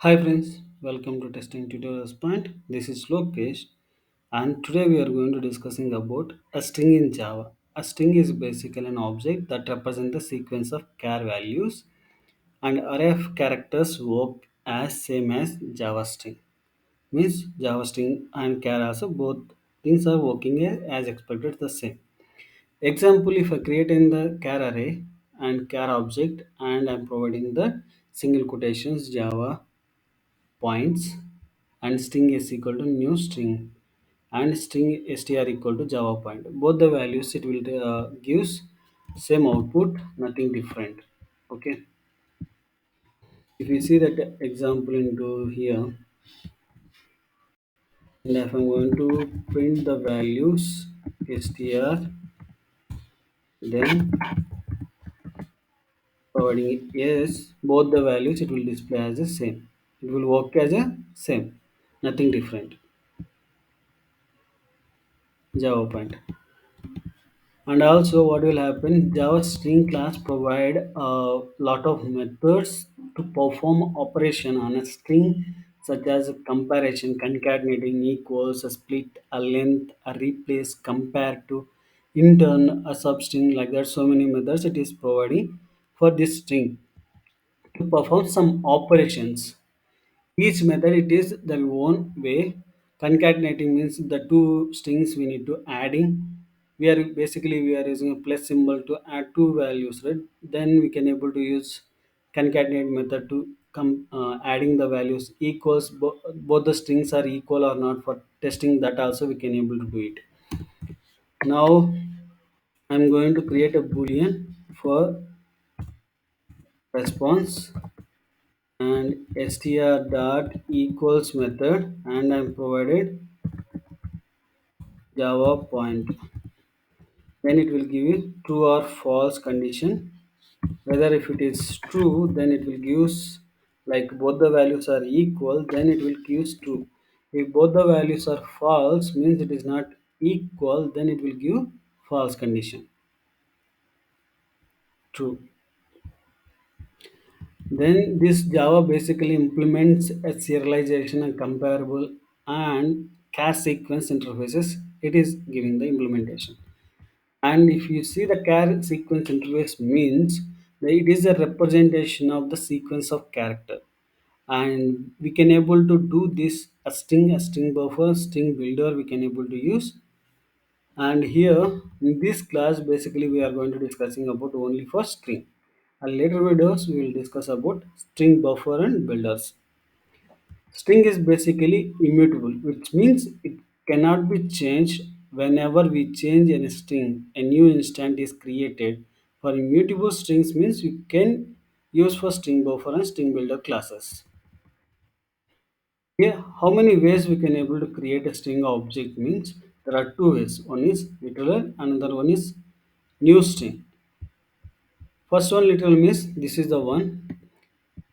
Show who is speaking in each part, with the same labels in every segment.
Speaker 1: Hi friends, welcome to Testing Tutorials Point. This is Lokesh, and today we are going to discussing about a string in Java. A string is basically an object that represents a sequence of char values, and array of characters work as same as Java string. Means Java string and char also both things are working as expected the same. Example: if I create in the char array and char object, and I'm providing the single quotations Java points and string s equal to new string and string str equal to java point, both the values it will gives same output, nothing different. Okay, if you see that example into here, and if I'm going to print the values str, then providing yes, both the values it will display as the same, it will work as a same, nothing different, java point. And also what will happen, java string class provide a lot of methods to perform operation on a string, such as comparison, concatenating, equals, a split, a length, a replace, compare to, intern, a substring, like that. So many methods it is providing for this string to perform some operations. Each method it is their own way. Concatenating means the two strings we need to adding. We are using a plus symbol to add two values, right? Then we can able to use concatenate method to come adding the values equals, both the strings are equal or not, for testing that also we can able to do it. Now I'm going to create a boolean for response and str dot equals method, and I'm provided java point. Then it will give you true or false condition. Whether if it is true, then it will give like both the values are equal, then it will give true. If both the values are false, means it is not equal, then it will give false condition, true. Then this Java basically implements a serialization and comparable and cache sequence interfaces. It is giving the implementation. And if you see the char sequence interface means that it is a representation of the sequence of character. And we can able to do this a string buffer, string builder we can able to use. And here in this class basically we are going to discussing about only for string, and later videos we will discuss about string buffer and builders. String is basically immutable, which means it cannot be changed. Whenever we change any string, a new instant is created. For immutable strings means you can use for string buffer and string builder classes. Here, how many ways we can able to create a string object means there are two ways. One is literal, another one is new string. First one literal means this is the one,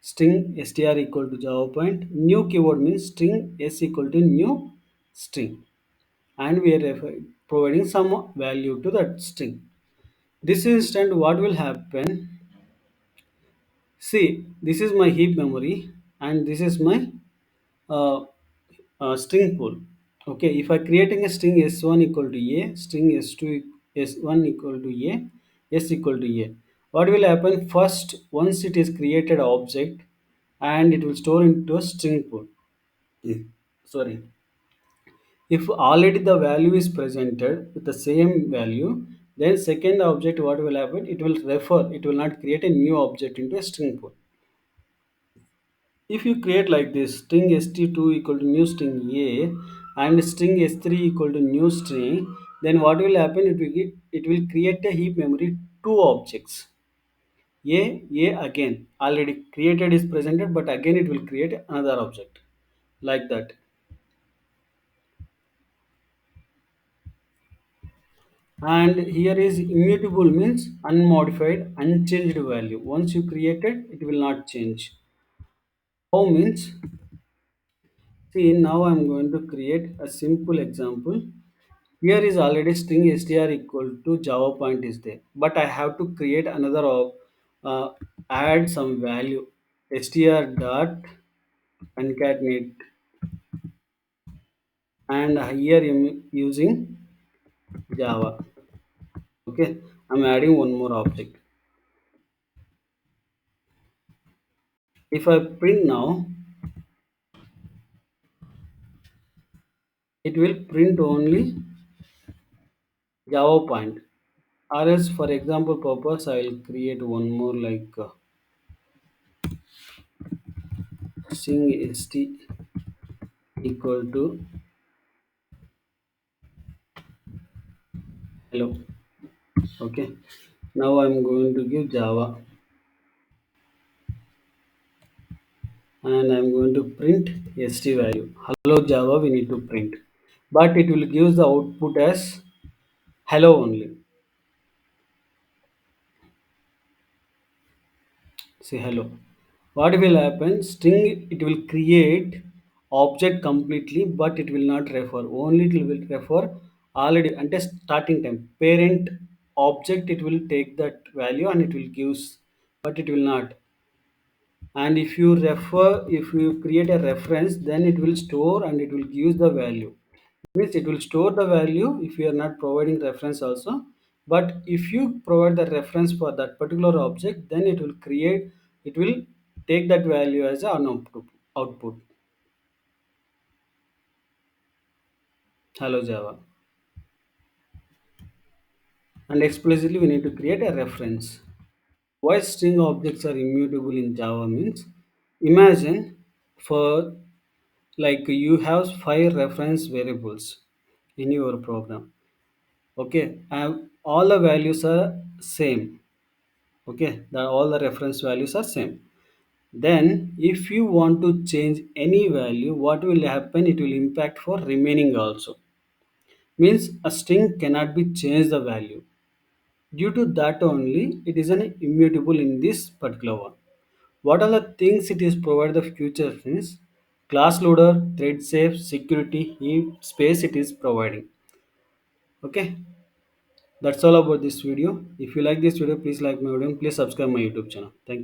Speaker 1: string str equal to java point. New keyword means string s equal to new string, and we are providing some value to that string. This instant what will happen, see, this is my heap memory and this is my uh, string pool. Okay, if I creating a string s1 equal to a, string s2 s1 equal to a, s equal to a, what will happen, first once it is created object and it will store into a string pool. Sorry, if already the value is presented with the same value, then second object what will happen, it will refer, it will not create a new object into a string pool. If you create like this, string st2 equal to new string a and string s3 equal to new string, then what will happen, it will create a heap memory two objects. A again already created is presented, but again it will create another object, like that. And here is immutable means unmodified, unchanged value. Once you create it, it will not change. How means, see, now I'm going to create a simple example. Here is already string str equal to java point is there, but I have to create another add some value str dot concatenate, and here I'm using Java. Okay, I'm adding one more object. If I print now, it will print only Java point. Or else, for example purpose, I will create one more like string st equal to hello. Okay, now I'm going to give Java, and I'm going to print st value. Hello Java, we need to print, but it will give the output as hello only. Say hello. What will happen? String, it will create object completely, but it will not refer, only it will refer already ante starting time parent object. It will take that value and it will gives, but it will not. And if you refer, if you create a reference, then it will store and it will give the value. Means it will store the value if you are not providing reference also. But if you provide the reference for that particular object, then it will create, it will take that value as an output. Hello Java. And explicitly we need to create a reference. Why string objects are immutable in Java means, imagine, for like you have five reference variables in your program. Okay, and all the values are same. Okay, all the reference values are same. Then if you want to change any value, what will happen? It will impact for remaining also. Means a string cannot be changed the value. Due to that only it is an immutable in this particular one. What are the things it is provide the future means, class loader, thread safe, security, heap space it is providing. Okay, that's all about this video. If you like this video, please like my video and please subscribe my YouTube channel. Thank you.